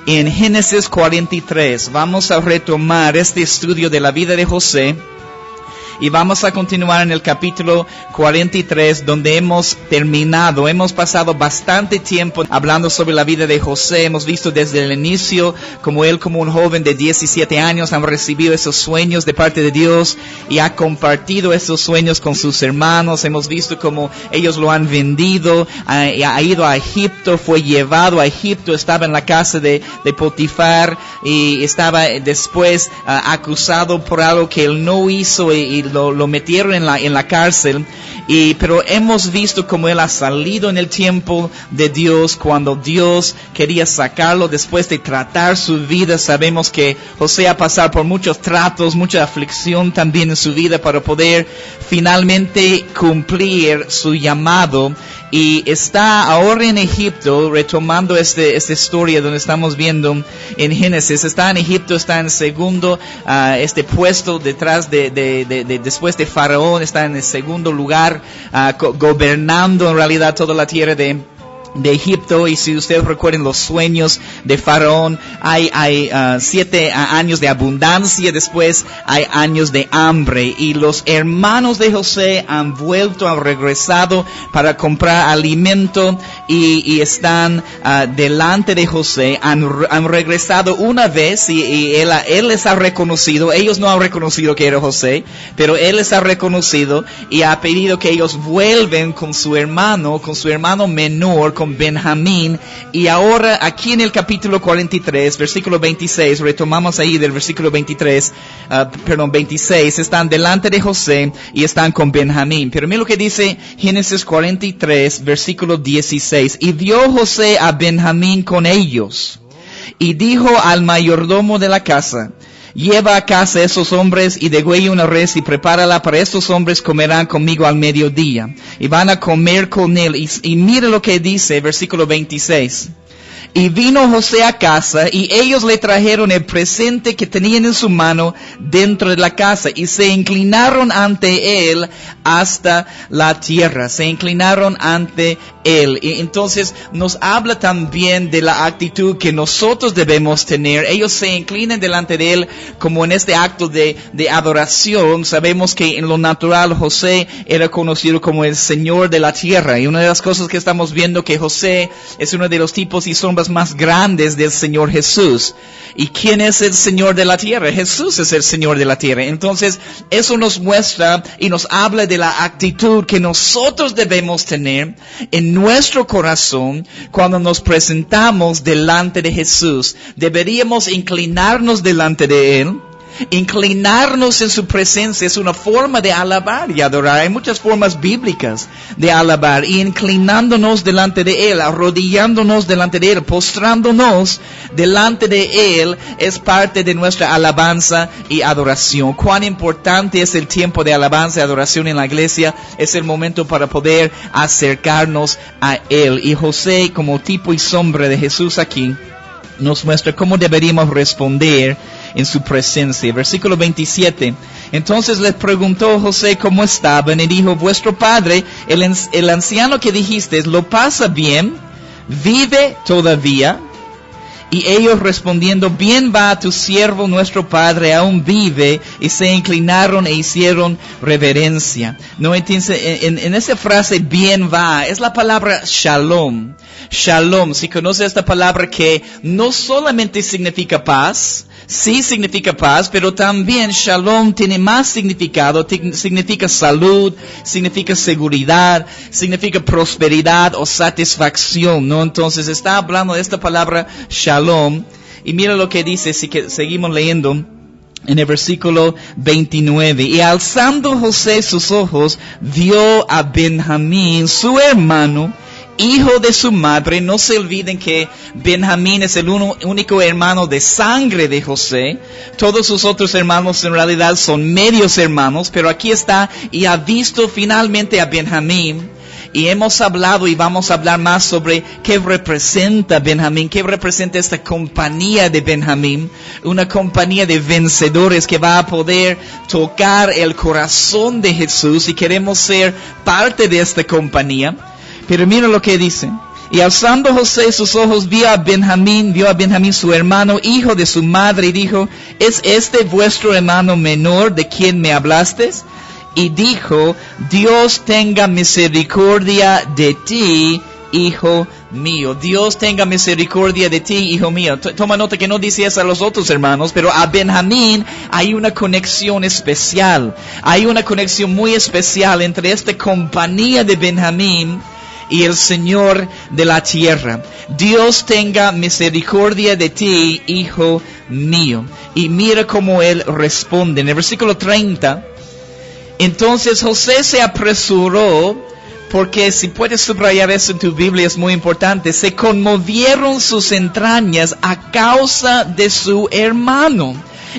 en Génesis 43. Vamos a retomar este estudio de la vida de José. Y vamos a continuar en el capítulo 43, donde hemos terminado. Hemos pasado bastante tiempo hablando sobre la vida de José. Hemos visto desde el inicio como él, como un joven de 17 años, ha recibido esos sueños de parte de Dios y ha compartido esos sueños con sus hermanos. Hemos visto cómo ellos lo han vendido, ha ido a Egipto, fue llevado a Egipto, estaba en la casa de Potifar y estaba después acusado por algo que él no hizo y lo metieron en la cárcel, pero hemos visto cómo él ha salido en el tiempo de Dios cuando Dios quería sacarlo después de tratar su vida. Sabemos que José ha pasado por muchos tratos, mucha aflicción también en su vida para poder finalmente cumplir su llamado. Y está ahora en Egipto, retomando esta historia donde estamos viendo en Génesis. Está en Egipto, está en segundo, puesto detrás después de Faraón, está en el segundo lugar, gobernando en realidad toda la tierra de Egipto. Y si ustedes recuerden los sueños de Faraón, hay 7 años de abundancia, después hay años de hambre, y los hermanos de José han regresado para comprar alimento y están delante de José. Han regresado una vez y él les ha reconocido. Ellos no han reconocido que era José, pero él les ha reconocido y ha pedido que ellos vuelven con su hermano menor, con Benjamín. Y ahora aquí en el capítulo 43, versículo 26, retomamos ahí del versículo 26, están delante de José y están con Benjamín. Pero mira lo que dice Génesis 43, versículo 16. Y vio José a Benjamín con ellos, y dijo al mayordomo de la casa: lleva a casa esos hombres y degüella una res y prepárala para estos hombres, comerán conmigo al mediodía. Y van a comer con él. Y mira lo que dice, versículo 26. Y vino José a casa, y ellos le trajeron el presente que tenían en su mano dentro de la casa, y se inclinaron ante él hasta la tierra. Se inclinaron ante él. Y entonces nos habla también de la actitud que nosotros debemos tener. Ellos se inclinan delante de él como en este acto de adoración. Sabemos que en lo natural José era conocido como el Señor de la tierra. Y una de las cosas que estamos viendo que José es uno de los tipos y sombras más grandes del Señor Jesús. ¿Y quién es el Señor de la tierra? Jesús es el Señor de la tierra. Entonces, eso nos muestra y nos habla de la actitud que nosotros debemos tener en nuestro corazón cuando nos presentamos delante de Jesús. Deberíamos inclinarnos delante de Él. Inclinarnos en su presencia es una forma de alabar y adorar. Hay muchas formas bíblicas de alabar. Y inclinándonos delante de Él, arrodillándonos delante de Él, postrándonos delante de Él, es parte de nuestra alabanza y adoración. Cuán importante es el tiempo de alabanza y adoración en la iglesia. Es el momento para poder acercarnos a Él. Y José, como tipo y sombra de Jesús aquí, nos muestra cómo deberíamos responder en su presencia. Versículo 27. Entonces les preguntó José cómo estaban, y dijo: vuestro padre, el anciano que dijisteis, ¿lo pasa bien? ¿Vive todavía? Y ellos respondiendo: bien va tu siervo, nuestro padre aún vive. Y se inclinaron e hicieron reverencia. No, entonces, en esa frase bien va, es la palabra shalom. Shalom, si conoce esta palabra que no solamente significa paz, sí significa paz, pero también shalom tiene más significado, significa salud, significa seguridad, significa prosperidad o satisfacción, ¿no? Entonces está hablando de esta palabra shalom, y mira lo que dice, si que seguimos leyendo en el versículo 29. Y alzando José sus ojos, vio a Benjamín, su hermano, hijo de su madre. No se olviden que Benjamín es el único hermano de sangre de José. Todos sus otros hermanos en realidad son medios hermanos, pero aquí está y ha visto finalmente a Benjamín. Y hemos hablado y vamos a hablar más sobre qué representa Benjamín, qué representa esta compañía de Benjamín, una compañía de vencedores que va a poder tocar el corazón de Jesús, y queremos ser parte de esta compañía. Pero mira lo que dice. Y alzando José sus ojos, vio a Benjamín su hermano, hijo de su madre, y dijo, ¿es este vuestro hermano menor de quien me hablasteis? Y dijo, Dios tenga misericordia de ti, hijo mío. Dios tenga misericordia de ti, hijo mío. Toma nota que no dice eso a los otros hermanos, pero a Benjamín hay una conexión especial. Hay una conexión muy especial entre esta compañía de Benjamín y el Señor de la tierra. Dios tenga misericordia de ti, hijo mío. Y mira cómo él responde. En el versículo 30, entonces José se apresuró, porque si puedes subrayar eso en tu Biblia es muy importante, se conmovieron sus entrañas a causa de su hermano,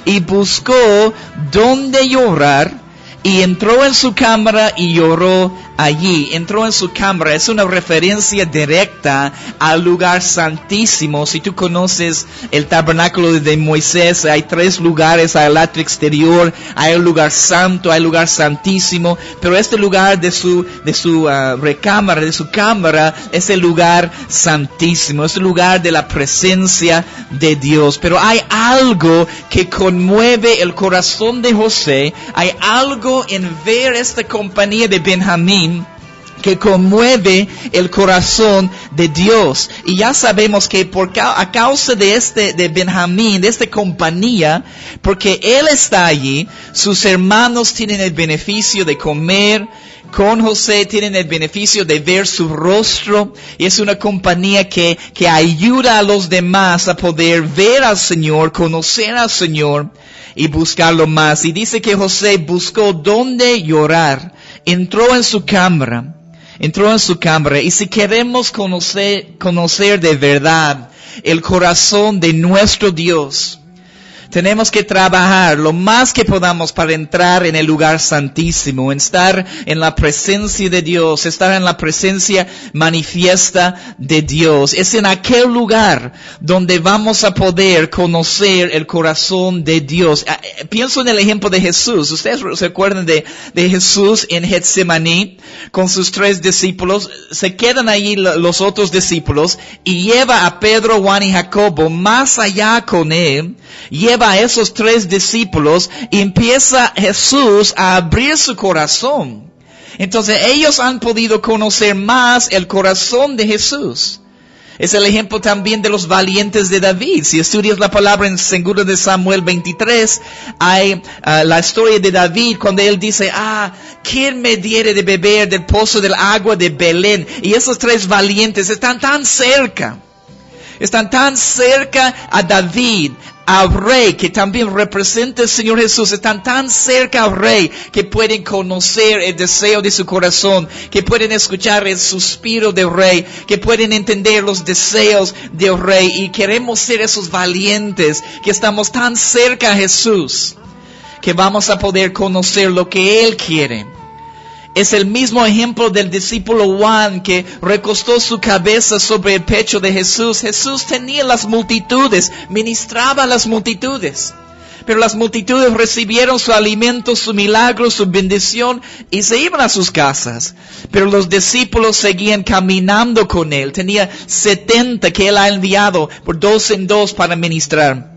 y buscó dónde llorar, y entró en su cámara y lloró allí. Entró en su cámara, es una referencia directa al lugar santísimo. Si tú conoces el tabernáculo de Moisés, hay 3 lugares: hay el atrio exterior, hay el lugar santo, hay el lugar santísimo, pero este lugar de su recámara, de su cámara, es el lugar santísimo, es el lugar de la presencia de Dios. Pero hay algo que conmueve el corazón de José, hay algo en ver esta compañía de Benjamín que conmueve el corazón de Dios. Y ya sabemos que a causa de Benjamín, de esta compañía, porque él está allí, sus hermanos tienen el beneficio de comer con José, tienen el beneficio de ver su rostro, y es una compañía que ayuda a los demás a poder ver al Señor, conocer al Señor y buscarlo más. Y dice que José buscó dónde llorar, entró en su cámara, y si queremos conocer de verdad el corazón de nuestro Dios, tenemos que trabajar lo más que podamos para entrar en el lugar santísimo, en estar en la presencia de Dios, estar en la presencia manifiesta de Dios. Es en aquel lugar donde vamos a poder conocer el corazón de Dios. Pienso en el ejemplo de Jesús. Ustedes se acuerdan de Jesús en Getsemaní con sus 3 discípulos. Se quedan allí los otros discípulos y lleva a Pedro, Juan y Jacobo más allá con él. Lleva a esos 3 discípulos y empieza Jesús a abrir su corazón. Entonces ellos han podido conocer más el corazón de Jesús. Es el ejemplo también de los valientes de David. Si estudias la palabra en 2 de Samuel 23, hay la historia de David cuando él dice, ¿quién me diere de beber del pozo del agua de Belén? Y esos 3 valientes están tan cerca a David, al rey, que también representa el Señor Jesús. Están tan cerca al rey que pueden conocer el deseo de su corazón, que pueden escuchar el suspiro del rey, que pueden entender los deseos del rey. Y queremos ser esos valientes que estamos tan cerca a Jesús que vamos a poder conocer lo que Él quiere. Es el mismo ejemplo del discípulo Juan que recostó su cabeza sobre el pecho de Jesús. Jesús tenía las multitudes, ministraba a las multitudes. Pero las multitudes recibieron su alimento, su milagro, su bendición y se iban a sus casas. Pero los discípulos seguían caminando con él. Tenía 70 que él ha enviado por 2 en 2 para ministrar.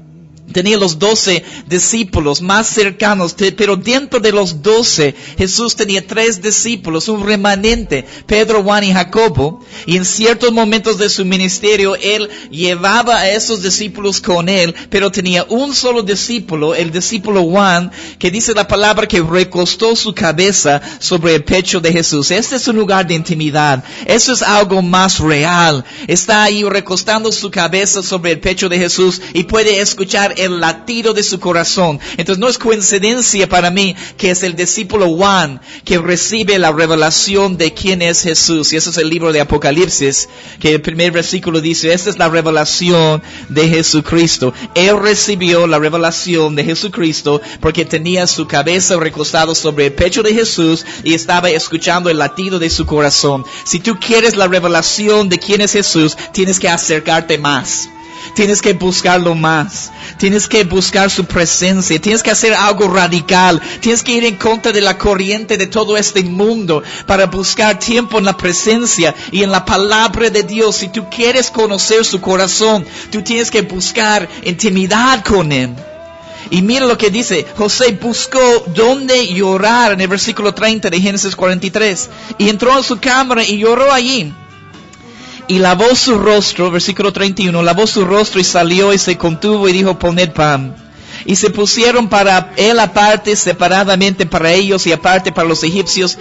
Tenía los 12 discípulos más cercanos, pero dentro de los 12, Jesús tenía 3 discípulos, un remanente, Pedro, Juan y Jacobo. Y en ciertos momentos de su ministerio, Él llevaba a esos discípulos con Él, pero tenía un solo discípulo, el discípulo Juan, que dice la palabra que recostó su cabeza sobre el pecho de Jesús. Este es un lugar de intimidad. Eso es algo más real. Está ahí recostando su cabeza sobre el pecho de Jesús y puede escuchar el latido de su corazón. Entonces no es coincidencia para mí que es el discípulo Juan que recibe la revelación de quién es Jesús. Y ese es el libro de Apocalipsis, que el primer versículo dice, esta es la revelación de Jesucristo. Él recibió la revelación de Jesucristo porque tenía su cabeza recostada sobre el pecho de Jesús y estaba escuchando el latido de su corazón. Si tú quieres la revelación de quién es Jesús, tienes que acercarte más. Tienes que buscarlo más. Tienes que buscar su presencia. Tienes que hacer algo radical. Tienes que ir en contra de la corriente de todo este mundo para buscar tiempo en la presencia y en la palabra de Dios. Si tú quieres conocer su corazón, tú tienes que buscar intimidad con Él. Y mira lo que dice, José buscó dónde llorar en el versículo 30 de Génesis 43. Y entró en su cámara y lloró allí. Y lavó su rostro, versículo 31, lavó su rostro y salió y se contuvo y dijo, poned pan. Y se pusieron para él aparte, separadamente para ellos y aparte para los egipcios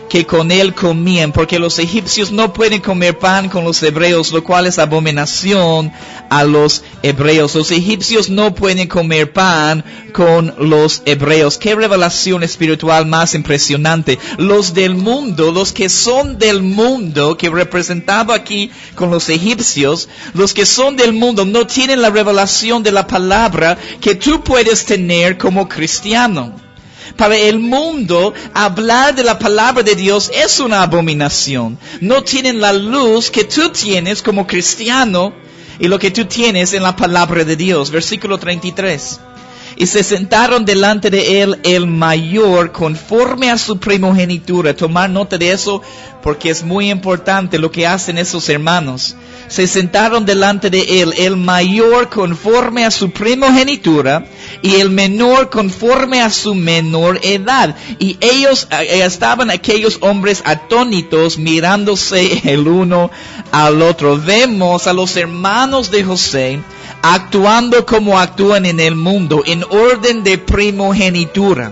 que con él comían, porque los egipcios no pueden comer pan con los hebreos, lo cual es abominación a los hebreos. Los egipcios no pueden comer pan con los hebreos. Qué revelación espiritual más impresionante. Los del mundo, los que son del mundo, que representaba aquí con los egipcios, los que son del mundo no tienen la revelación de la palabra que tú puedes tener como cristiano. Para el mundo, hablar de la palabra de Dios es una abominación. No tienen la luz que tú tienes como cristiano y lo que tú tienes en la palabra de Dios. Versículo 33. Y se sentaron delante de él el mayor conforme a su primogenitura. Tomar nota de eso porque es muy importante lo que hacen esos hermanos. Se sentaron delante de él el mayor conforme a su primogenitura y el menor conforme a su menor edad. Y ellos estaban aquellos hombres atónitos mirándose el uno al otro. Vemos a los hermanos de José actuando como actúan en el mundo, en orden de primogenitura.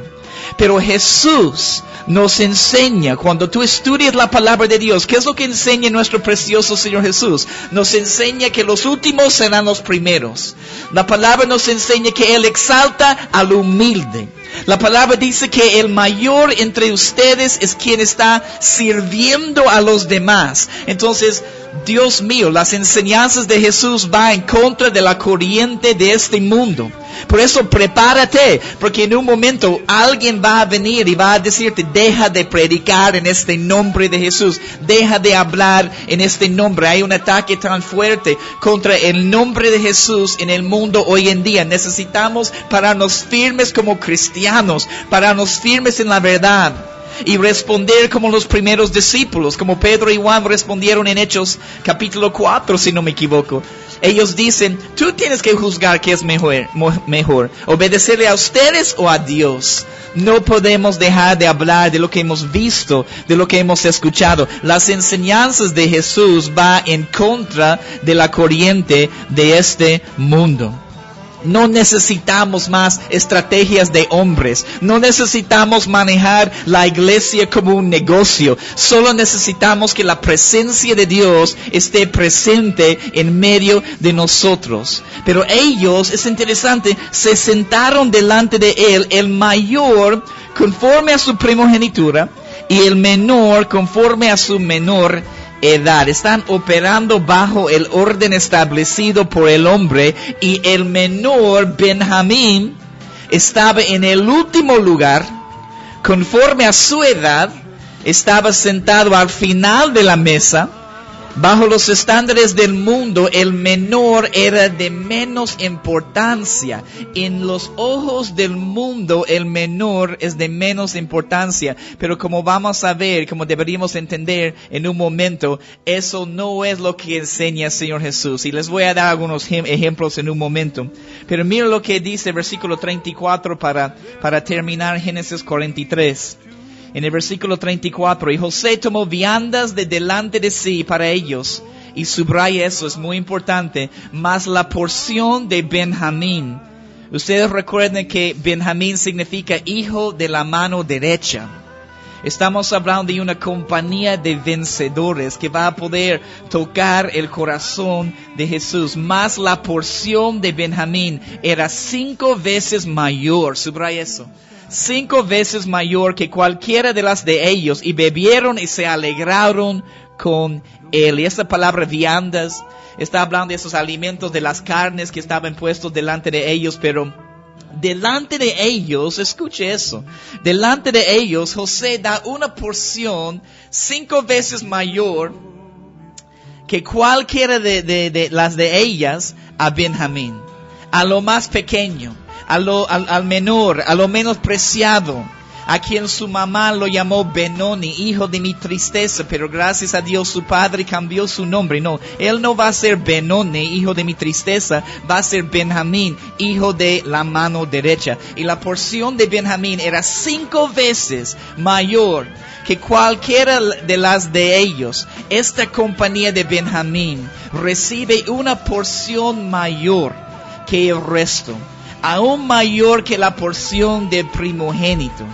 Pero Jesús nos enseña, cuando tú estudias la palabra de Dios, ¿qué es lo que enseña nuestro precioso Señor Jesús? Nos enseña que los últimos serán los primeros. La palabra nos enseña que Él exalta al humilde. La palabra dice que el mayor entre ustedes es quien está sirviendo a los demás. Entonces, Dios mío, las enseñanzas de Jesús van en contra de la corriente de este mundo. Por eso prepárate, porque en un momento alguien va a venir y va a decirte, deja de predicar en este nombre de Jesús, deja de hablar en este nombre. Hay un ataque tan fuerte contra el nombre de Jesús en el mundo hoy en día. Necesitamos pararnos firmes como cristianos, pararnos firmes en la verdad y responder como los primeros discípulos, como Pedro y Juan respondieron en Hechos capítulo 4, si no me equivoco. Ellos dicen, tú tienes que juzgar qué es mejor, obedecerle a ustedes o a Dios. No podemos dejar de hablar de lo que hemos visto, de lo que hemos escuchado. Las enseñanzas de Jesús van en contra de la corriente de este mundo. No necesitamos más estrategias de hombres. No necesitamos manejar la iglesia como un negocio. Solo necesitamos que la presencia de Dios esté presente en medio de nosotros. Pero ellos, es interesante, se sentaron delante de él, el mayor conforme a su primogenitura y el menor conforme a su menor edad. Están operando bajo el orden establecido por el hombre, y el menor, Benjamín, estaba en el último lugar, conforme a su edad, estaba sentado al final de la mesa. Bajo los estándares del mundo, el menor era de menos importancia. En los ojos del mundo, el menor es de menos importancia. Pero como vamos a ver, como deberíamos entender en un momento, eso no es lo que enseña el Señor Jesús. Y les voy a dar algunos ejemplos en un momento. Pero mira lo que dice el versículo 34 para terminar Génesis 43. En el versículo 34, y José tomó viandas de delante de sí para ellos, y subraya eso, es muy importante, más la porción de Benjamín. Ustedes recuerden que Benjamín significa hijo de la mano derecha. Estamos hablando de una compañía de vencedores que va a poder tocar el corazón de Jesús. Más la porción de Benjamín era 5 veces mayor, subraya eso. 5 veces mayor que cualquiera de las de ellos, y bebieron y se alegraron con él. Y esa palabra viandas está hablando de esos alimentos, de las carnes que estaban puestos delante de ellos, pero delante de ellos, escuche eso, delante de ellos José da una porción 5 veces mayor que cualquiera de las de ellas a Benjamín, a lo más pequeño, al menor, a lo menos preciado, a quien su mamá lo llamó Benoni, hijo de mi tristeza, pero gracias a Dios su padre cambió su nombre. No, él no va a ser Benoni, hijo de mi tristeza, va a ser Benjamín, hijo de la mano derecha. Y la porción de Benjamín era 5 veces mayor que cualquiera de las de ellos. Esta compañía de Benjamín recibe una porción mayor que el resto, aún mayor que la porción del primogénito.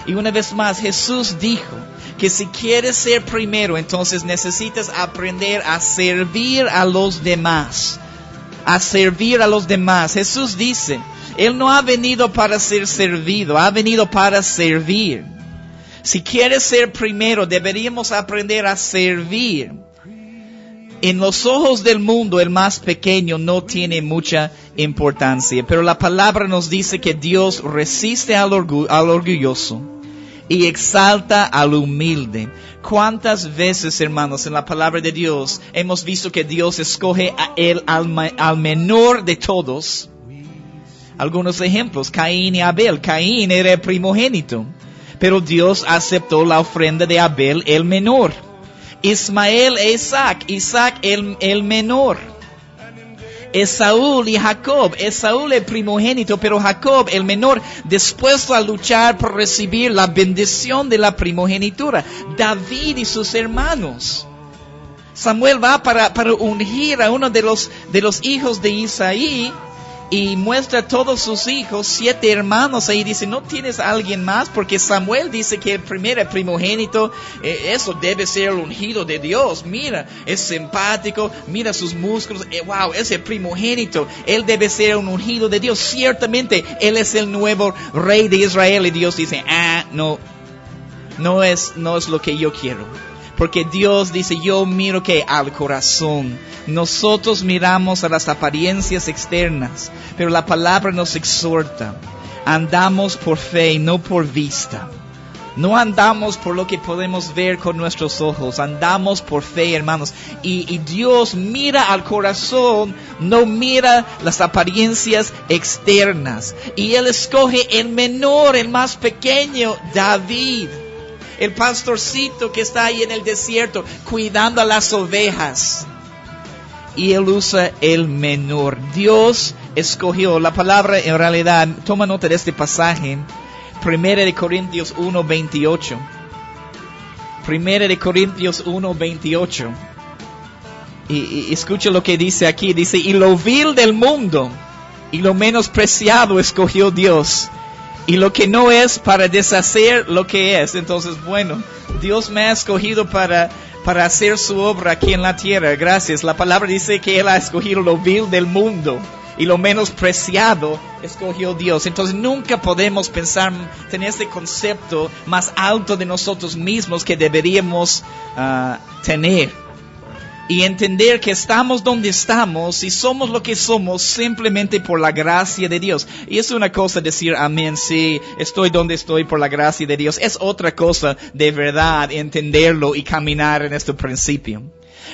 Y una vez más, Jesús dijo que si quieres ser primero, entonces necesitas aprender a servir a los demás. A servir a los demás. Jesús dice, Él no ha venido para ser servido, ha venido para servir. Si quieres ser primero, deberíamos aprender a servir. En los ojos del mundo, el más pequeño no tiene mucha importancia. Pero la palabra nos dice que Dios resiste al orgulloso y exalta al humilde. ¿Cuántas veces, hermanos, en la palabra de Dios hemos visto que Dios escoge al menor de todos? Algunos ejemplos, Caín y Abel. Caín era el primogénito, pero Dios aceptó la ofrenda de Abel, el menor. Ismael e Isaac el menor. Esaú y Jacob, Esaú el primogénito, pero Jacob el menor, dispuesto a luchar por recibir la bendición de la primogenitura. David y sus hermanos. Samuel va para ungir a uno de los hijos de Isaí, y muestra a todos sus hijos, 7 hermanos, ahí dice, ¿no tienes a alguien más? Porque Samuel dice que el primogénito, eso debe ser el ungido de Dios. Mira, es simpático, mira sus músculos, wow, es el primogénito, él debe ser un ungido de Dios. Ciertamente, él es el nuevo rey de Israel. Y Dios dice, no es lo que yo quiero. Porque Dios dice, yo miro que al corazón. Nosotros miramos a las apariencias externas, pero la palabra nos exhorta. Andamos por fe, no por vista. No andamos por lo que podemos ver con nuestros ojos. Andamos por fe, hermanos. Y Dios mira al corazón, no mira las apariencias externas. Y Él escoge el menor, el más pequeño, David. El pastorcito que está ahí en el desierto cuidando a las ovejas. Y Él usa el menor. Dios escogió. La palabra en realidad, toma nota de este pasaje. 1 Corintios 1:28. 1 Corintios 1:28. Y escucha lo que dice aquí. Dice, y lo vil del mundo y lo menospreciado escogió Dios. Y lo que no es para deshacer lo que es. Entonces, bueno, Dios me ha escogido para hacer su obra aquí en la tierra. Gracias. La palabra dice que Él ha escogido lo vil del mundo. Y lo menospreciado escogió Dios. Entonces nunca podemos pensar, tener este concepto más alto de nosotros mismos que deberíamos tener. Y entender que estamos donde estamos y somos lo que somos simplemente por la gracia de Dios. Y es una cosa decir amén, sí, estoy donde estoy por la gracia de Dios. Es otra cosa de verdad entenderlo y caminar en este principio.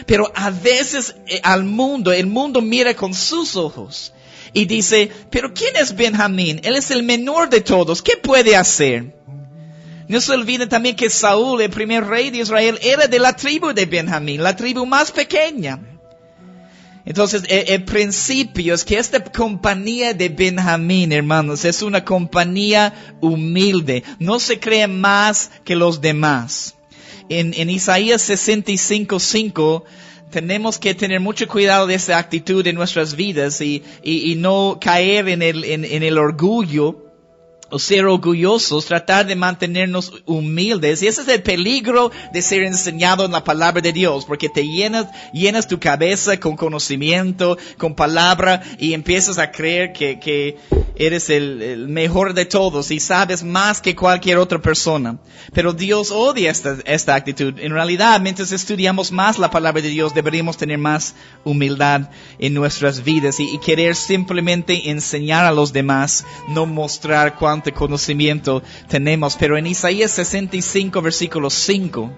Pero a veces el mundo mira con sus ojos y dice, pero ¿quién es Benjamín? Él es el menor de todos, ¿qué puede hacer? No se olviden también que Saúl, el primer rey de Israel, era de la tribu de Benjamín, la tribu más pequeña. Entonces, el principio es que esta compañía de Benjamín, hermanos, es una compañía humilde. No se cree más que los demás. En Isaías 65:5, tenemos que tener mucho cuidado de esa actitud en nuestras vidas y no caer en el orgullo. O ser orgullosos, tratar de mantenernos humildes. Y ese es el peligro de ser enseñado en la palabra de Dios. Porque te llenas tu cabeza con conocimiento, con palabra, y empiezas a creer que eres el mejor de todos y sabes más que cualquier otra persona. Pero Dios odia esta actitud. En realidad, mientras estudiamos más la palabra de Dios, deberíamos tener más humildad en nuestras vidas y querer simplemente enseñar a los demás, no mostrar cuánto conocimiento tenemos. Pero en Isaías 65 versículo 5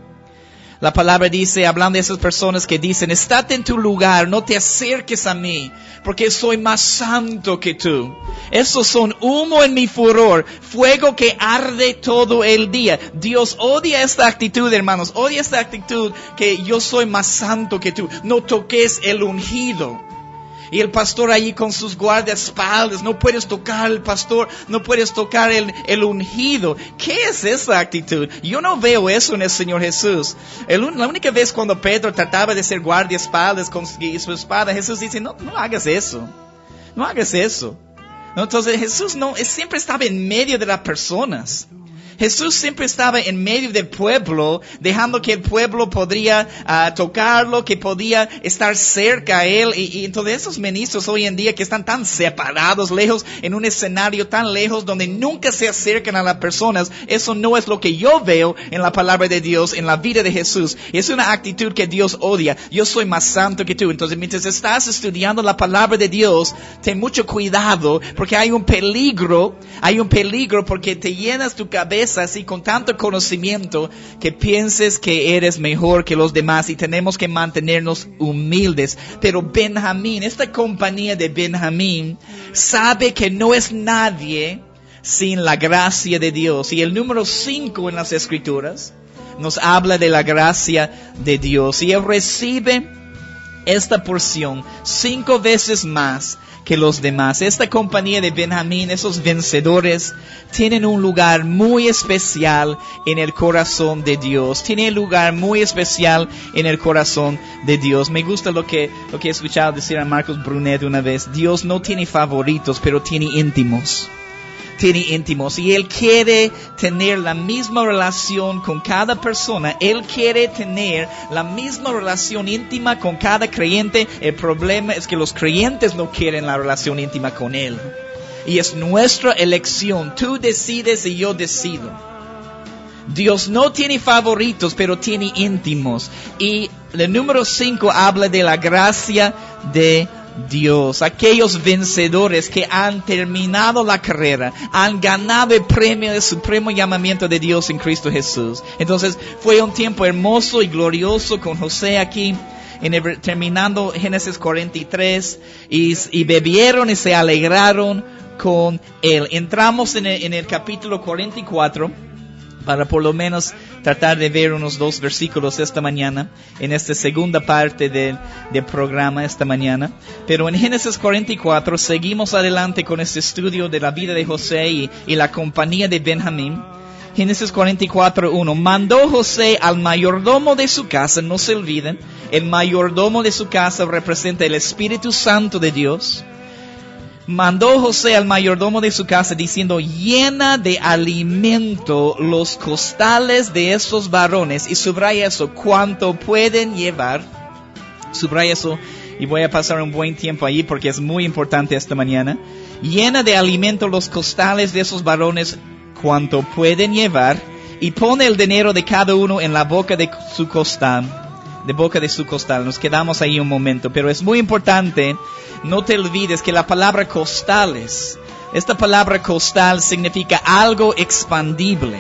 La palabra dice, hablando de esas personas que dicen, estate en tu lugar, no te acerques a mí, porque soy más santo que tú. Esos son humo en mi furor, fuego que arde todo el día. Dios odia esta actitud, hermanos, odia esta actitud que yo soy más santo que tú. No toques el ungido. Y el pastor allí con sus guardaespaldas, no puedes tocar al pastor, no puedes tocar el ungido. ¿Qué es esa actitud? Yo no veo eso en el Señor Jesús. La única vez cuando Pedro trataba de ser guardaespaldas con su espada, Jesús dice, no hagas eso. No hagas eso. ¿No? Entonces Jesús siempre estaba en medio de las personas. Jesús siempre estaba en medio del pueblo, dejando que el pueblo podría tocarlo, que podía estar cerca a él. Y entonces esos ministros hoy en día que están tan separados, lejos, en un escenario tan lejos, donde nunca se acercan a las personas, eso no es lo que yo veo en la palabra de Dios, en la vida de Jesús. Es una actitud que Dios odia. Yo soy más santo que tú. Entonces mientras estás estudiando la palabra de Dios, ten mucho cuidado, porque hay un peligro porque te llenas tu cabeza así con tanto conocimiento que pienses que eres mejor que los demás, y tenemos que mantenernos humildes. Pero Benjamín, esta compañía de Benjamín, sabe que no es nadie sin la gracia de Dios. Y el número 5 en las Escrituras nos habla de la gracia de Dios, y él recibe esta porción 5 veces más que los demás. Esta compañía de Benjamín, esos vencedores, tienen un lugar muy especial en el corazón de Dios. Tienen un lugar muy especial en el corazón de Dios. Me gusta lo que he escuchado decir a Marcos Brunet una vez. Dios no tiene favoritos, pero tiene íntimos. Y Él quiere tener la misma relación con cada persona. Él quiere tener la misma relación íntima con cada creyente. El problema es que los creyentes no quieren la relación íntima con Él. Y es nuestra elección. Tú decides y yo decido. Dios no tiene favoritos, pero tiene íntimos. Y el número 5 habla de la gracia de Dios. Aquellos vencedores que han terminado la carrera, han ganado el premio del supremo llamamiento de Dios en Cristo Jesús. Entonces fue un tiempo hermoso y glorioso con José aquí, terminando Génesis 43, y bebieron y se alegraron con él. Entramos en el capítulo 44. Para por lo menos tratar de ver unos 2 versículos esta mañana, en esta segunda parte del programa esta mañana. Pero en Génesis 44 seguimos adelante con este estudio de la vida de José y la compañía de Benjamín. Génesis 44:1. Mandó José al mayordomo de su casa, no se olviden, el mayordomo de su casa representa el Espíritu Santo de Dios. Mandó José al mayordomo de su casa diciendo, llena de alimento los costales de esos varones. Y subraya eso, cuánto pueden llevar. Subraya eso, y voy a pasar un buen tiempo allí porque es muy importante esta mañana. Llena de alimento los costales de esos varones, cuánto pueden llevar. Y pone el dinero de cada uno en la boca de su costal. Nos quedamos ahí un momento, pero es muy importante, no te olvides que la palabra costales, esta palabra costal significa algo expandible.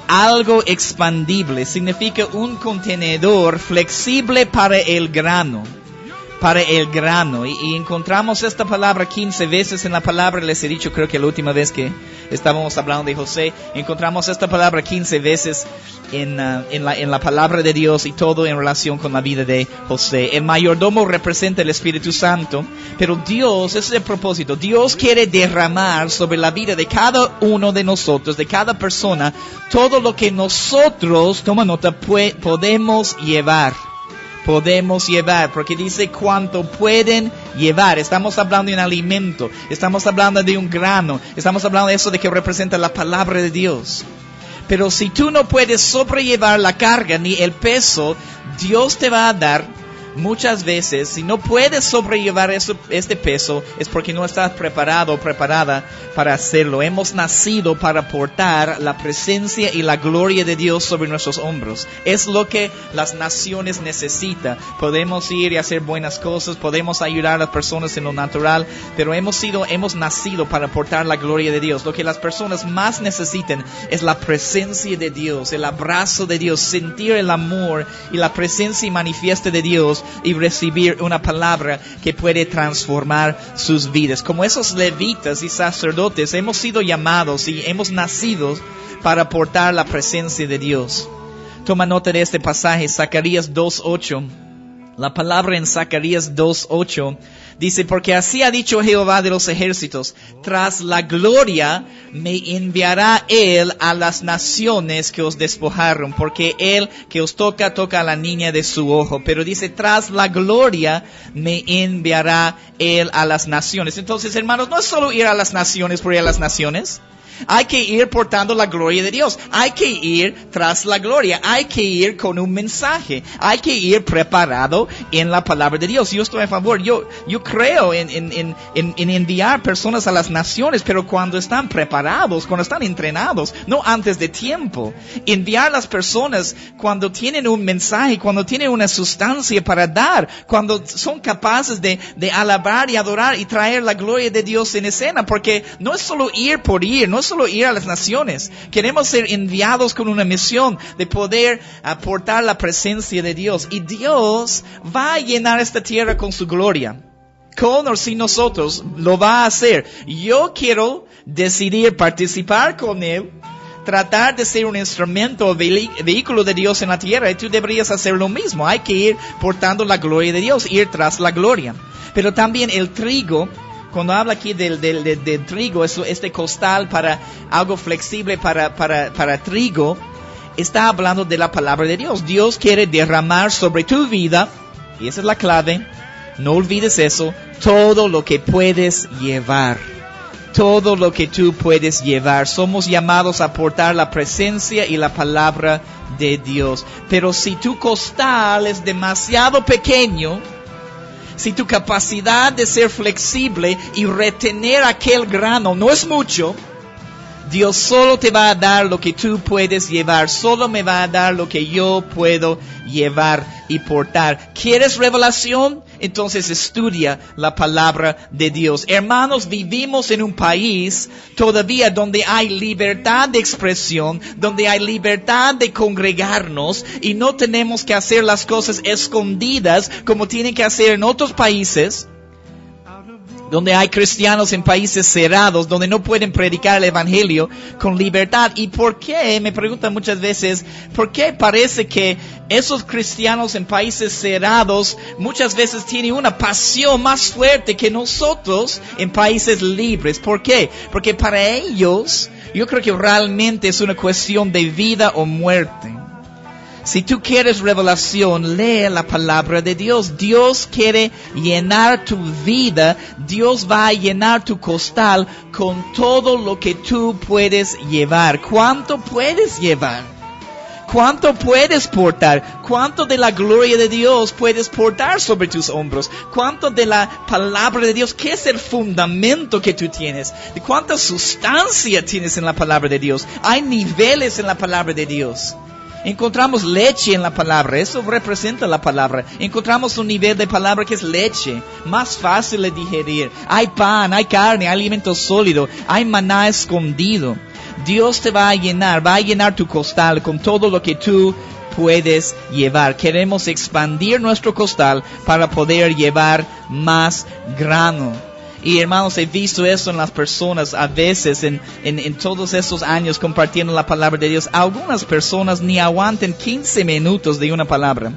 Algo expandible significa un contenedor flexible para el grano. Y encontramos esta palabra 15 veces en la palabra. Les he dicho, creo que la última vez que estábamos hablando de José, encontramos esta palabra 15 veces en la palabra de Dios, y todo en relación con la vida de José. El mayordomo representa el Espíritu Santo, pero Dios, ese es el propósito. Dios quiere derramar sobre la vida de cada uno de nosotros, de cada persona, todo lo que nosotros, toma nota, podemos llevar. Porque dice cuánto pueden llevar. Estamos hablando de un alimento, estamos hablando de un grano, estamos hablando de eso de que representa la palabra de Dios. Pero si tú no puedes sobrellevar la carga ni el peso, Dios te va a dar muchas veces, si no puedes sobrellevar este peso, es porque no estás preparado o preparada para hacerlo. Hemos nacido para portar la presencia y la gloria de Dios sobre nuestros hombros. Es lo que las naciones necesitan. Podemos ir y hacer buenas cosas, podemos ayudar a las personas en lo natural, pero hemos nacido para portar la gloria de Dios. Lo que las personas más necesitan es la presencia de Dios, el abrazo de Dios, sentir el amor y la presencia manifiesta de Dios y recibir una palabra que puede transformar sus vidas. Como esos levitas y sacerdotes, hemos sido llamados y hemos nacido para portar la presencia de Dios. Toma nota de este pasaje, Zacarías 2:8. La palabra en Zacarías 2:8 dice, porque así ha dicho Jehová de los ejércitos, tras la gloria me enviará él a las naciones que os despojaron, porque él que os toca a la niña de su ojo. Pero dice, tras la gloria me enviará él a las naciones. Entonces, hermanos, no es solo ir a las naciones por ir a las naciones. Hay que ir portando la gloria de Dios. Hay que ir tras la gloria. Hay que ir con un mensaje. Hay que ir preparado en la palabra de Dios. Yo estoy a favor. Yo creo en enviar personas a las naciones, pero cuando están preparados, cuando están entrenados, no antes de tiempo. Enviar a las personas cuando tienen un mensaje, cuando tienen una sustancia para dar, cuando son capaces de alabar y adorar y traer la gloria de Dios en escena, porque no es solo ir por ir, no es solo ir a las naciones. Queremos ser enviados con una misión de poder aportar la presencia de Dios. Y Dios va a llenar esta tierra con su gloria. Con o sin nosotros, lo va a hacer. Yo quiero decidir participar con Él, tratar de ser un instrumento o vehículo de Dios en la tierra, y tú deberías hacer lo mismo. Hay que ir portando la gloria de Dios, ir tras la gloria. Pero también el trigo, cuando habla aquí del trigo, este costal para algo flexible para trigo, está hablando de la palabra de Dios. Dios quiere derramar sobre tu vida, y esa es la clave, no olvides eso, todo lo que puedes llevar. Todo lo que tú puedes llevar. Somos llamados a portar la presencia y la palabra de Dios. Pero si tu costal es demasiado pequeño, si tu capacidad de ser flexible y retener aquel grano no es mucho, Dios solo te va a dar lo que tú puedes llevar. Solo me va a dar lo que yo puedo llevar y portar. ¿Quieres revelación? Entonces estudia la palabra de Dios. Hermanos, vivimos en un país todavía donde hay libertad de expresión, donde hay libertad de congregarnos, y no tenemos que hacer las cosas escondidas como tienen que hacer en otros países, donde hay cristianos en países cerrados, donde no pueden predicar el evangelio con libertad. ¿Y por qué? Me preguntan muchas veces, ¿por qué parece que esos cristianos en países cerrados muchas veces tienen una pasión más fuerte que nosotros en países libres? ¿Por qué? Porque para ellos, yo creo que realmente es una cuestión de vida o muerte. Si tú quieres revelación, lee la palabra de Dios. Dios quiere llenar tu vida. Dios va a llenar tu costal con todo lo que tú puedes llevar. ¿Cuánto puedes llevar? ¿Cuánto puedes portar? ¿Cuánto de la gloria de Dios puedes portar sobre tus hombros? ¿Cuánto de la palabra de Dios? ¿Qué es el fundamento que tú tienes? ¿De cuánta sustancia tienes en la palabra de Dios? Hay niveles en la palabra de Dios. Encontramos leche en la palabra, eso representa la palabra. Encontramos un nivel de palabra que es leche, más fácil de digerir. Hay pan, hay carne, hay alimento sólido, hay maná escondido. Dios te va a llenar tu costal con todo lo que tú puedes llevar. Queremos expandir nuestro costal para poder llevar más grano. Y hermanos, he visto eso en las personas a veces en todos esos años compartiendo la palabra de Dios. Algunas personas ni aguantan 15 minutos de una palabra.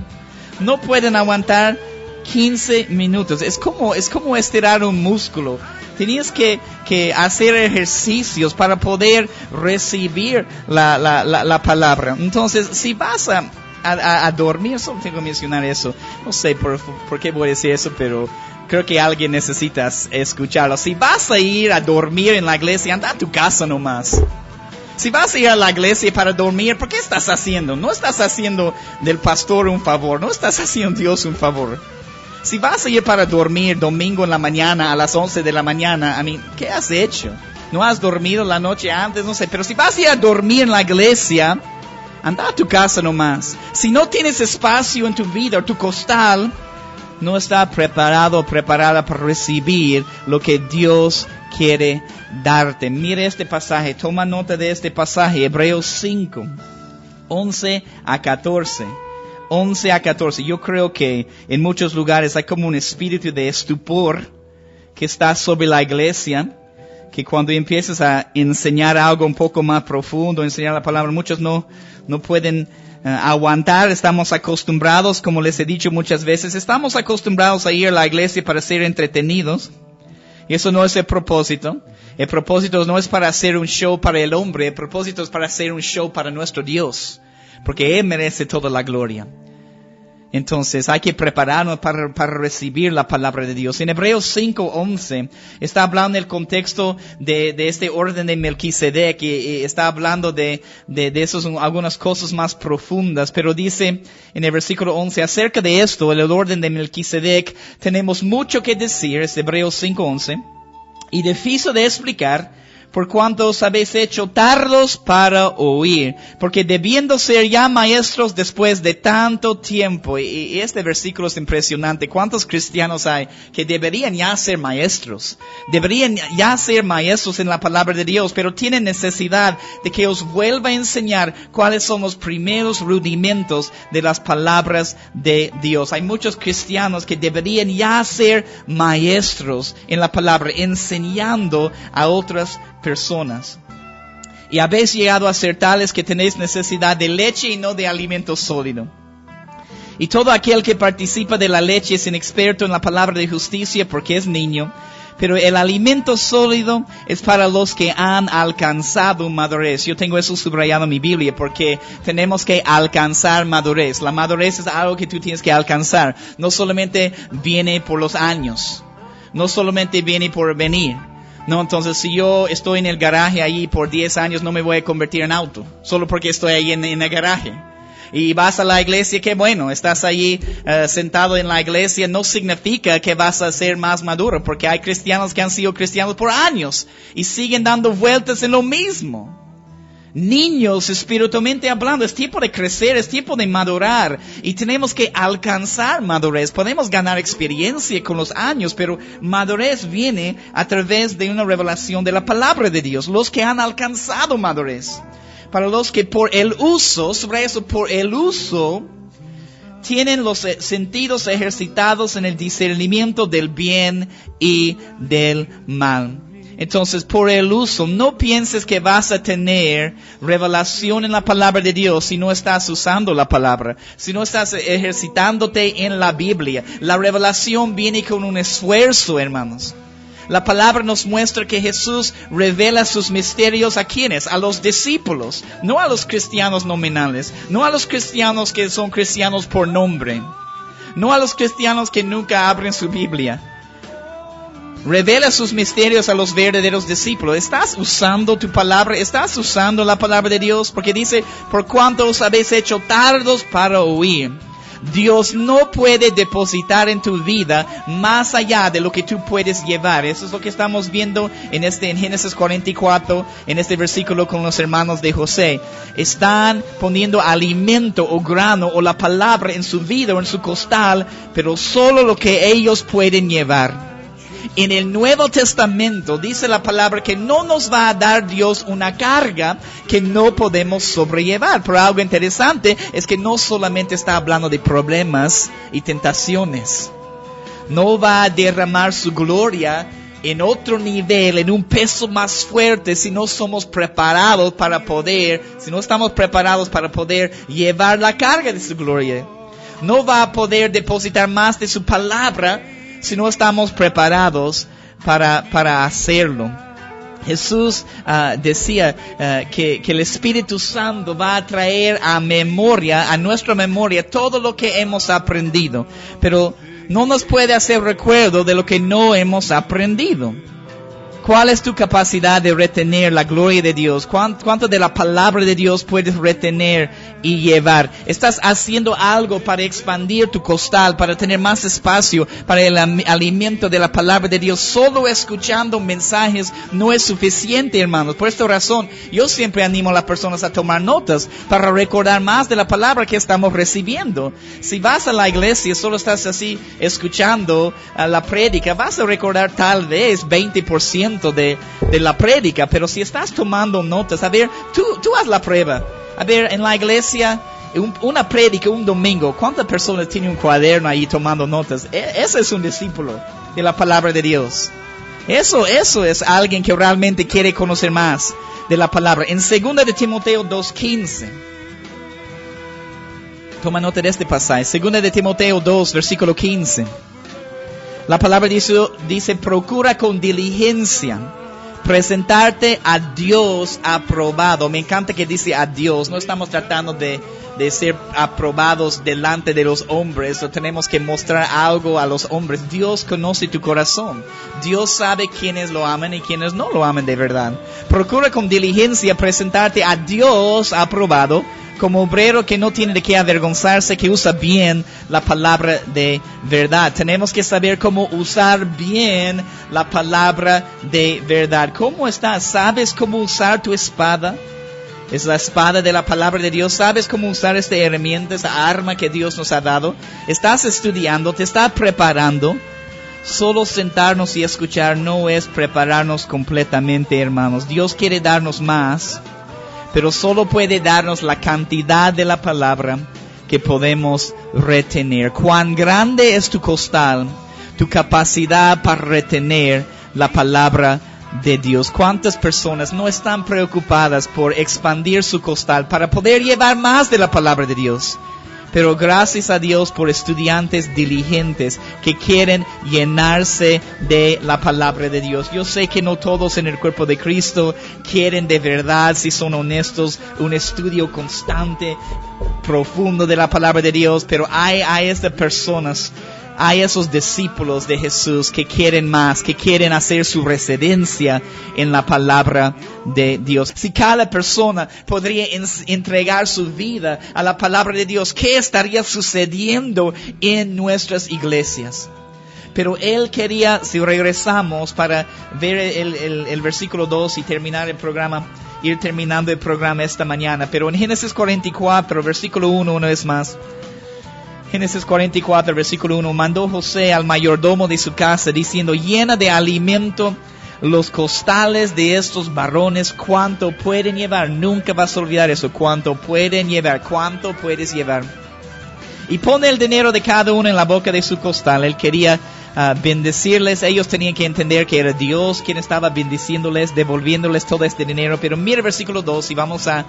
No pueden aguantar 15 minutos. Es como estirar un músculo. Tenías que hacer ejercicios para poder recibir la palabra. Entonces, si vas a dormir, solo tengo que mencionar eso. No sé por qué voy a decir eso, pero creo que alguien necesita escucharlo. Si vas a ir a dormir en la iglesia, anda a tu casa nomás. Si vas a ir a la iglesia para dormir, ¿por qué estás haciendo? No estás haciendo del pastor un favor, no estás haciendo a Dios un favor. Si vas a ir para dormir domingo en la mañana a las 11 de la mañana, ¿qué has hecho? ¿No has dormido la noche antes? No sé, pero si vas a ir a dormir en la iglesia, anda a tu casa nomás. Si no tienes espacio en tu vida o tu costal, no está preparado o preparada para recibir lo que Dios quiere darte. Mire este pasaje, toma nota de este pasaje, Hebreos 5, 11 a 14. 11 a 14. Yo creo que en muchos lugares hay como un espíritu de estupor que está sobre la iglesia, que cuando empiezas a enseñar algo un poco más profundo, enseñar la palabra, muchos no pueden aguantar. Estamos acostumbrados, como les he dicho muchas veces, estamos acostumbrados a ir a la iglesia para ser entretenidos. Y eso no es el propósito. El propósito no es para hacer un show para el hombre, el propósito es para hacer un show para nuestro Dios, porque Él merece toda la gloria. Entonces hay que prepararnos para recibir la palabra de Dios. En Hebreos 5:11 está hablando el contexto de este orden de Melquisedec y está hablando de esos, algunas cosas más profundas. Pero dice en el versículo 11, acerca de esto, el orden de Melquisedec, tenemos mucho que decir, es Hebreos 5:11, y difícil de explicar, por cuanto os habéis hecho tardos para oír, porque debiendo ser ya maestros después de tanto tiempo. Y este versículo es impresionante. ¿Cuántos cristianos hay que deberían ya ser maestros? Deberían ya ser maestros en la palabra de Dios, pero tienen necesidad de que os vuelva a enseñar cuáles son los primeros rudimentos de las palabras de Dios. Hay muchos cristianos que deberían ya ser maestros en la palabra, enseñando a otras personas. Y habéis llegado a ser tales que tenéis necesidad de leche y no de alimento sólido. Y todo aquel que participa de la leche es inexperto en la palabra de justicia porque es niño. Pero el alimento sólido es para los que han alcanzado madurez. Yo tengo eso subrayado en mi Biblia porque tenemos que alcanzar madurez. La madurez es algo que tú tienes que alcanzar. No solamente viene por los años. No solamente viene por venir. No, entonces si yo estoy en el garaje ahí por 10 años no me voy a convertir en auto, solo porque estoy ahí en el garaje. Y vas a la iglesia, qué bueno, estás ahí sentado en la iglesia, no significa que vas a ser más maduro, porque hay cristianos que han sido cristianos por años y siguen dando vueltas en lo mismo. Niños, espiritualmente hablando, es tiempo de crecer, es tiempo de madurar y tenemos que alcanzar madurez. Podemos ganar experiencia con los años, pero madurez viene a través de una revelación de la palabra de Dios. Los que han alcanzado madurez, para los que por el uso, sobre eso, por el uso, tienen los sentidos ejercitados en el discernimiento del bien y del mal. Entonces, por el uso, no pienses que vas a tener revelación en la palabra de Dios si no estás usando la palabra, si no estás ejercitándote en la Biblia. La revelación viene con un esfuerzo, hermanos. La palabra nos muestra que Jesús revela sus misterios a quienes, a los discípulos, no a los cristianos nominales, no a los cristianos que son cristianos por nombre, no a los cristianos que nunca abren su Biblia. Revela sus misterios a los verdaderos discípulos. ¿Estás usando tu palabra? ¿Estás usando la palabra de Dios? Porque dice, por cuanto os habéis hecho tardos para oír. Dios no puede depositar en tu vida más allá de lo que tú puedes llevar. Eso es lo que estamos viendo en Génesis 44, en este versículo con los hermanos de José. Están poniendo alimento o grano o la palabra en su vida o en su costal, pero solo lo que ellos pueden llevar. En el Nuevo Testamento dice la palabra que no nos va a dar Dios una carga que no podemos sobrellevar. Pero algo interesante es que no solamente está hablando de problemas y tentaciones. No va a derramar su gloria en otro nivel, en un peso más fuerte, si no somos preparados si no estamos preparados para poder llevar la carga de su gloria. No va a poder depositar más de su palabra si no estamos preparados para hacerlo. Jesús decía que el Espíritu Santo va a traer a nuestra memoria, todo lo que hemos aprendido. Pero no nos puede hacer recuerdo de lo que no hemos aprendido. ¿Cuál es tu capacidad de retener la gloria de Dios? ¿Cuánto de la palabra de Dios puedes retener y llevar? ¿Estás haciendo algo para expandir tu costal, para tener más espacio para el alimento de la palabra de Dios? Solo escuchando mensajes no es suficiente, hermanos. Por esta razón, yo siempre animo a las personas a tomar notas para recordar más de la palabra que estamos recibiendo. Si vas a la iglesia y solo estás así escuchando la prédica, vas a recordar tal vez 20% de la prédica, pero si estás tomando notas, a ver, tú haz la prueba. A ver, en la iglesia, una prédica un domingo, ¿cuántas personas tienen un cuaderno ahí tomando notas? Ese es un discípulo de la palabra de Dios. Eso es alguien que realmente quiere conocer más de la palabra. En 2 de Timoteo 2:15, toma nota de este pasaje. 2 de Timoteo 2, versículo 15. La palabra dice, procura con diligencia presentarte a Dios aprobado. Me encanta que dice a Dios. No estamos tratando de ser aprobados delante de los hombres, o tenemos que mostrar algo a los hombres. Dios conoce tu corazón. Dios sabe quiénes lo aman y quiénes no lo aman de verdad. Procura con diligencia presentarte a Dios aprobado, como obrero que no tiene de qué avergonzarse, que usa bien la palabra de verdad. Tenemos que saber cómo usar bien la palabra de verdad. ¿Cómo estás? ¿Sabes cómo usar tu espada? Es la espada de la palabra de Dios. ¿Sabes cómo usar esta herramienta, esta arma que Dios nos ha dado? ¿Estás estudiando? ¿Te estás preparando? Solo sentarnos y escuchar no es prepararnos completamente, hermanos. Dios quiere darnos más, pero solo puede darnos la cantidad de la palabra que podemos retener. Cuán grande es tu costal, tu capacidad para retener la palabra de Dios. ¿Cuántas personas no están preocupadas por expandir su costal para poder llevar más de la palabra de Dios? Pero gracias a Dios por estudiantes diligentes que quieren llenarse de la palabra de Dios. Yo sé que no todos en el cuerpo de Cristo quieren de verdad, si son honestos, un estudio constante, profundo de la palabra de Dios. Pero hay estas personas, hay esos discípulos de Jesús que quieren más, que quieren hacer su residencia en la palabra de Dios. Si cada persona podría entregar su vida a la palabra de Dios, ¿qué estaría sucediendo en nuestras iglesias? Pero Él quería, si regresamos para ver el versículo 2 y terminar el programa, ir terminando el programa esta mañana. Pero en Génesis 44, versículo 1, una vez más. Génesis 44, versículo 1, mandó José al mayordomo de su casa, diciendo, llena de alimento los costales de estos varones, cuánto pueden llevar. Nunca vas a olvidar eso, cuánto pueden llevar, cuánto puedes llevar. Y pone el dinero de cada uno en la boca de su costal. Él quería bendecirles. Ellos tenían que entender que era Dios quien estaba bendiciéndoles, devolviéndoles todo este dinero. Pero mira el versículo 2 y vamos a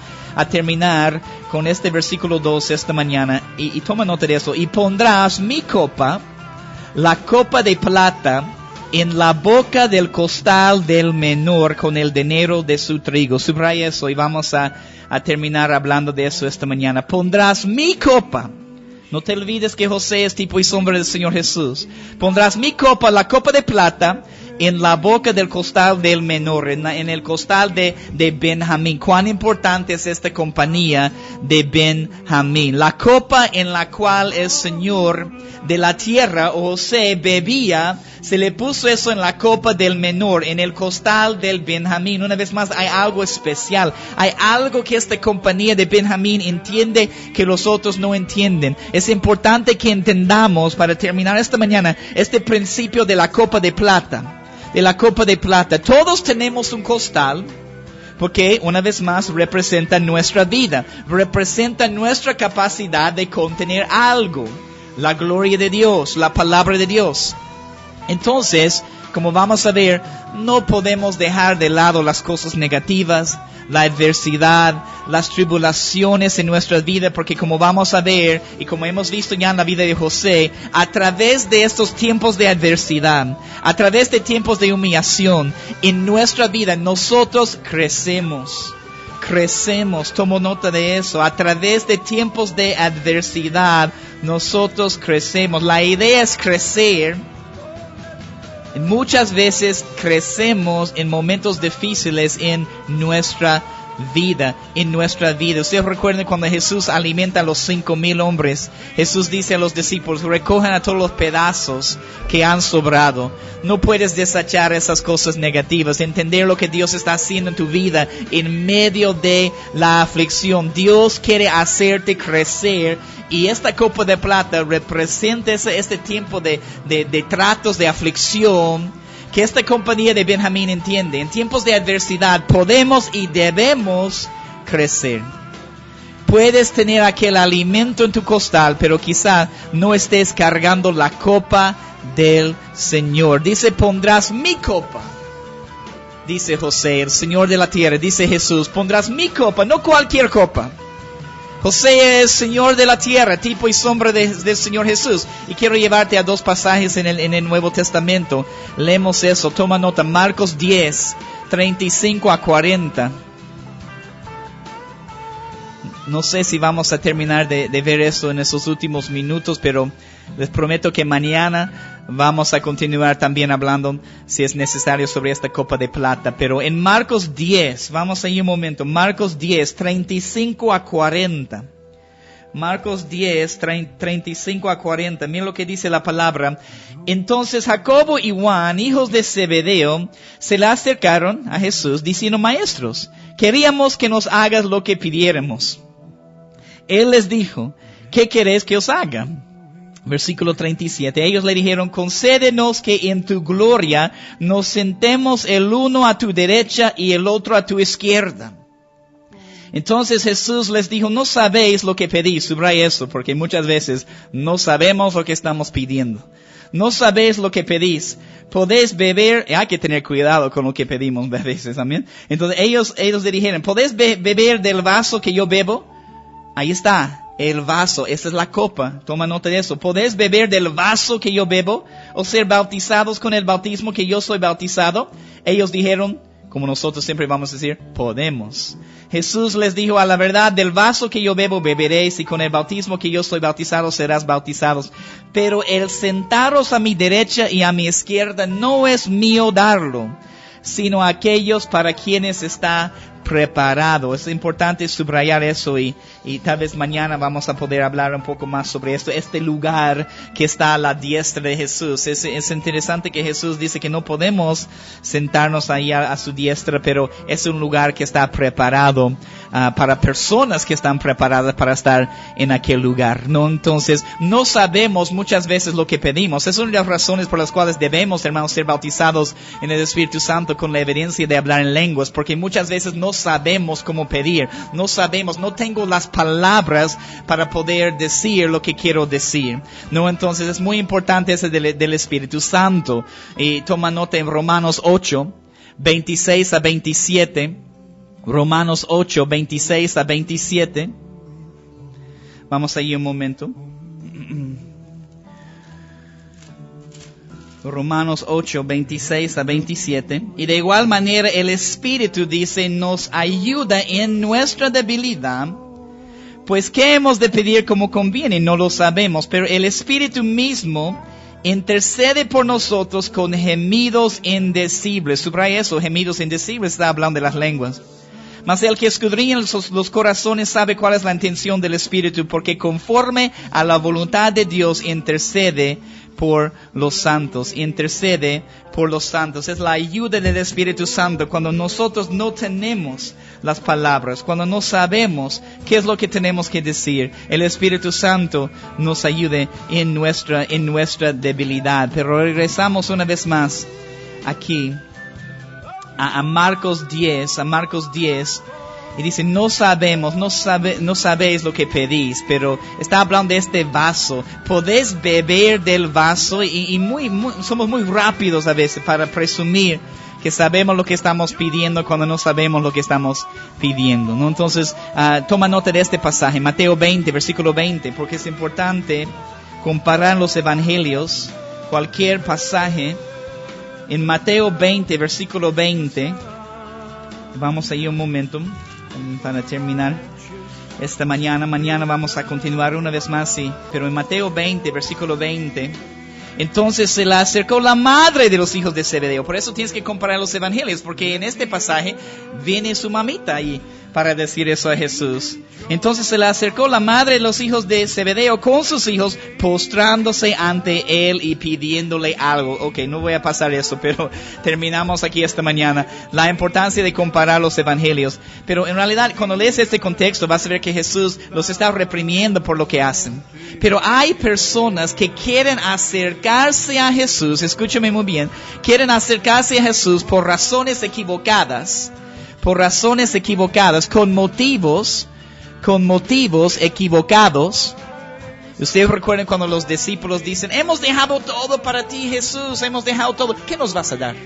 terminar con este versículo 2 esta mañana. Y toma nota de eso. Y pondrás mi copa, la copa de plata, en la boca del costal del menor con el dinero de su trigo. Subraya eso y vamos a terminar hablando de eso esta mañana. Pondrás mi copa. No te olvides que José es tipo y sombra del Señor Jesús. Pondrás mi copa, la copa de plata, en la boca del costal del menor, en el costal de Benjamín. Cuán importante es esta compañía de Benjamín. La copa en la cual el Señor de la tierra, o José, bebía, se le puso eso en la copa del menor, en el costal del Benjamín. Una vez más, hay algo especial. Hay algo que esta compañía de Benjamín entiende que los otros no entienden. Es importante que entendamos, para terminar esta mañana, este principio de la copa de plata. De la copa de plata. Todos tenemos un costal, porque una vez más representa nuestra vida, representa nuestra capacidad de contener algo, la gloria de Dios, la palabra de Dios. Entonces, como vamos a ver, no podemos dejar de lado las cosas negativas, la adversidad, las tribulaciones en nuestra vida, porque como vamos a ver, y como hemos visto ya en la vida de José, a través de estos tiempos de adversidad, a través de tiempos de humillación, en nuestra vida nosotros crecemos. Tomo nota de eso. A través de tiempos de adversidad, nosotros crecemos. La idea es crecer Muchas veces crecemos en momentos difíciles en nuestra vida. Ustedes recuerdan cuando Jesús alimenta a los 5,000 hombres. Jesús dice a los discípulos, recojan a todos los pedazos que han sobrado. No puedes desechar esas cosas negativas. Entender lo que Dios está haciendo en tu vida en medio de la aflicción. Dios quiere hacerte crecer. Y esta copa de plata representa este tiempo de tratos, de aflicción, que esta compañía de Benjamín entiende. En tiempos de adversidad podemos y debemos crecer. Puedes tener aquel alimento en tu costal, pero quizá no estés cargando la copa del Señor. Dice, pondrás mi copa. Dice José, el Señor de la tierra. Dice Jesús, pondrás mi copa, no cualquier copa. José es Señor de la tierra, tipo y sombra del Señor Jesús. Y quiero llevarte a 2 pasajes en el Nuevo Testamento. Leemos eso, toma nota. Marcos 10, 35 a 40. No sé si vamos a terminar de ver eso en esos últimos minutos, pero les prometo que mañana vamos a continuar también hablando, si es necesario, sobre esta copa de plata. Pero en Marcos 10, vamos ahí un momento, Marcos 10, 35 a 40. Marcos 10, 35 a 40. Miren lo que dice la palabra. Entonces Jacobo y Juan, hijos de Zebedeo, se le acercaron a Jesús diciendo, maestros, queríamos que nos hagas lo que pidiéramos. Él les dijo, ¿qué queréis que os haga? Versículo 37. Ellos le dijeron, concédenos que en tu gloria nos sentemos el uno a tu derecha y el otro a tu izquierda. Entonces Jesús les dijo, no sabéis lo que pedís. Subraya eso, porque muchas veces no sabemos lo que estamos pidiendo. No sabéis lo que pedís. Podéis beber, hay que tener cuidado con lo que pedimos a veces también. Entonces ellos le dijeron, ¿podéis beber del vaso que yo bebo? Ahí está, el vaso, esa es la copa, toma nota de eso. ¿Podéis beber del vaso que yo bebo? ¿O ser bautizados con el bautismo que yo soy bautizado? Ellos dijeron, como nosotros siempre vamos a decir, podemos. Jesús les dijo, a la verdad, del vaso que yo bebo beberéis, y con el bautismo que yo soy bautizado serás bautizados. Pero el sentaros a mi derecha y a mi izquierda no es mío darlo, sino a aquellos para quienes está preparado. Es importante subrayar eso y tal vez mañana vamos a poder hablar un poco más sobre esto. Este lugar que está a la diestra de Jesús. Es interesante que Jesús dice que no podemos sentarnos ahí a su diestra, pero es un lugar que está preparado para personas que están preparadas para estar en aquel lugar. No, entonces, no sabemos muchas veces lo que pedimos. Es una de las razones por las cuales debemos, hermanos, ser bautizados en el Espíritu Santo con la evidencia de hablar en lenguas, porque muchas veces no sabemos cómo pedir, no tengo las palabras para poder decir lo que quiero decir. No, entonces es muy importante ese del Espíritu Santo. Y toma nota en Romanos 8, 26 a 27. Romanos 8, 26 a 27. Vamos ahí un momento. Romanos 8, 26 a 27. Y de igual manera el Espíritu dice, nos ayuda en nuestra debilidad, pues ¿qué hemos de pedir como conviene? No lo sabemos, pero el Espíritu mismo intercede por nosotros con gemidos indecibles. Subraya eso, gemidos indecibles, está hablando de las lenguas. Mas el que escudriña los corazones sabe cuál es la intención del Espíritu, porque conforme a la voluntad de Dios intercede por los santos. Es la ayuda del Espíritu Santo cuando nosotros no tenemos las palabras, cuando no sabemos qué es lo que tenemos que decir. El Espíritu Santo nos ayude en nuestra debilidad. Pero regresamos una vez más aquí a Marcos 10, y dice, no sabéis lo que pedís, pero está hablando de este vaso. Podéis beber del vaso, y somos muy rápidos a veces para presumir que sabemos lo que estamos pidiendo cuando no sabemos lo que estamos pidiendo, ¿no? Entonces, toma nota de este pasaje, Mateo 20, versículo 20, porque es importante comparar los evangelios, cualquier pasaje. En Mateo 20, versículo 20, vamos ahí un momento para terminar esta mañana. Mañana vamos a continuar una vez más, sí. Pero en Mateo 20, versículo 20, Entonces se le acercó la madre de los hijos de Zebedeo. Por eso tienes que comparar los evangelios, porque en este pasaje viene su mamita ahí para decir eso a Jesús. Entonces se le acercó la madre de los hijos de Zebedeo con sus hijos, postrándose ante él y pidiéndole algo. Ok, no voy a pasar eso, pero terminamos aquí esta mañana. La importancia de comparar los evangelios. Pero en realidad, cuando lees este contexto, vas a ver que Jesús los está reprimiendo por lo que hacen. Pero hay personas que quieren acercarse a Jesús, escúchame muy bien, quieren acercarse a Jesús por razones equivocadas, con motivos equivocados. Ustedes recuerdan cuando los discípulos dicen, hemos dejado todo para ti, Jesús, hemos dejado todo. ¿Qué nos vas a dar?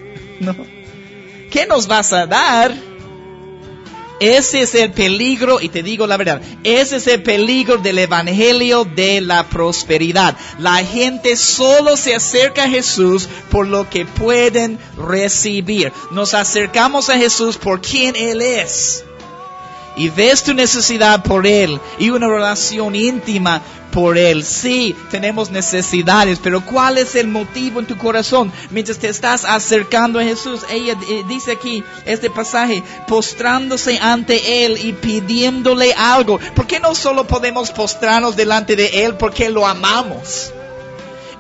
No. ¿Qué nos vas a dar? Ese es el peligro, y te digo la verdad, ese es el peligro del evangelio de la prosperidad. La gente solo se acerca a Jesús por lo que pueden recibir. Nos acercamos a Jesús por quien Él es. Y ves tu necesidad por Él y una relación íntima por Él. Sí, tenemos necesidades, pero ¿cuál es el motivo en tu corazón? Mientras te estás acercando a Jesús, ella dice aquí, este pasaje, postrándose ante Él y pidiéndole algo. ¿Por qué no solo podemos postrarnos delante de Él porque lo amamos?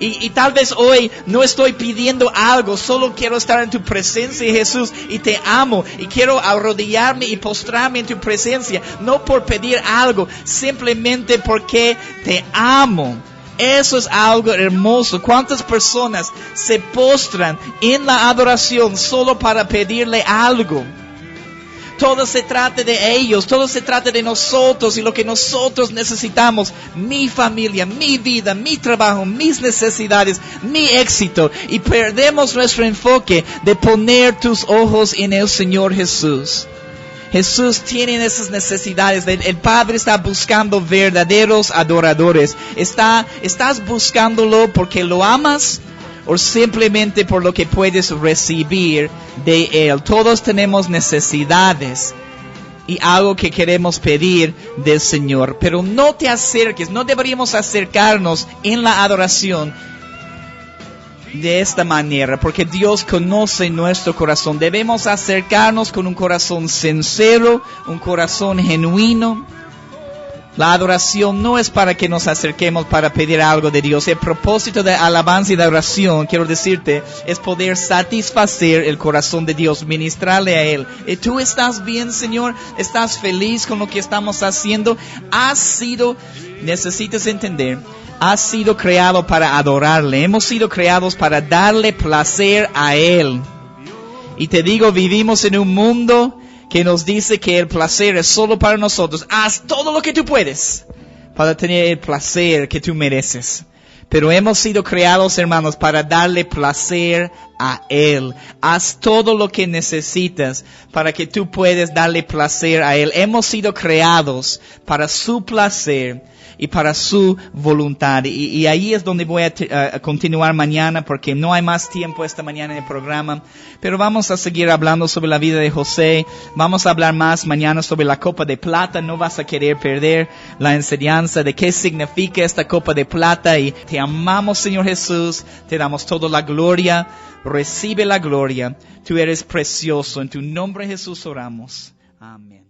Y tal vez hoy no estoy pidiendo algo, solo quiero estar en tu presencia, Jesús, y te amo, y quiero arrodillarme y postrarme en tu presencia, no por pedir algo, simplemente porque te amo. Eso es algo hermoso. ¿Cuántas personas se postran en la adoración solo para pedirle algo? Todo se trata de ellos, todo se trata de nosotros y lo que nosotros necesitamos. Mi familia, mi vida, mi trabajo, mis necesidades, mi éxito. Y perdemos nuestro enfoque de poner tus ojos en el Señor Jesús. Jesús tiene esas necesidades. El Padre está buscando verdaderos adoradores. ¿Estás buscándolo porque lo amas? O simplemente por lo que puedes recibir de Él. Todos tenemos necesidades y algo que queremos pedir del Señor. Pero no te acerques, no deberíamos acercarnos en la adoración de esta manera, porque Dios conoce nuestro corazón. Debemos acercarnos con un corazón sincero, un corazón genuino. La adoración no es para que nos acerquemos para pedir algo de Dios. El propósito de alabanza y de oración, quiero decirte, es poder satisfacer el corazón de Dios, ministrarle a Él. ¿Y tú estás bien, Señor? ¿Estás feliz con lo que estamos haciendo? Necesitas entender, has sido creado para adorarle. Hemos sido creados para darle placer a Él. Y te digo, vivimos en un mundo que nos dice que el placer es solo para nosotros. Haz todo lo que tú puedes para tener el placer que tú mereces. Pero hemos sido creados, hermanos, para darle placer a Él. Haz todo lo que necesitas para que tú puedas darle placer a Él. Hemos sido creados para su placer y para su voluntad. Y ahí es donde voy a continuar mañana, porque no hay más tiempo esta mañana en el programa. Pero vamos a seguir hablando sobre la vida de José. Vamos a hablar más mañana sobre la copa de plata. No vas a querer perder la enseñanza de qué significa esta copa de plata. Y te amamos, Señor Jesús. Te damos toda la gloria. Recibe la gloria. Tú eres precioso. En tu nombre, Jesús, oramos. Amén.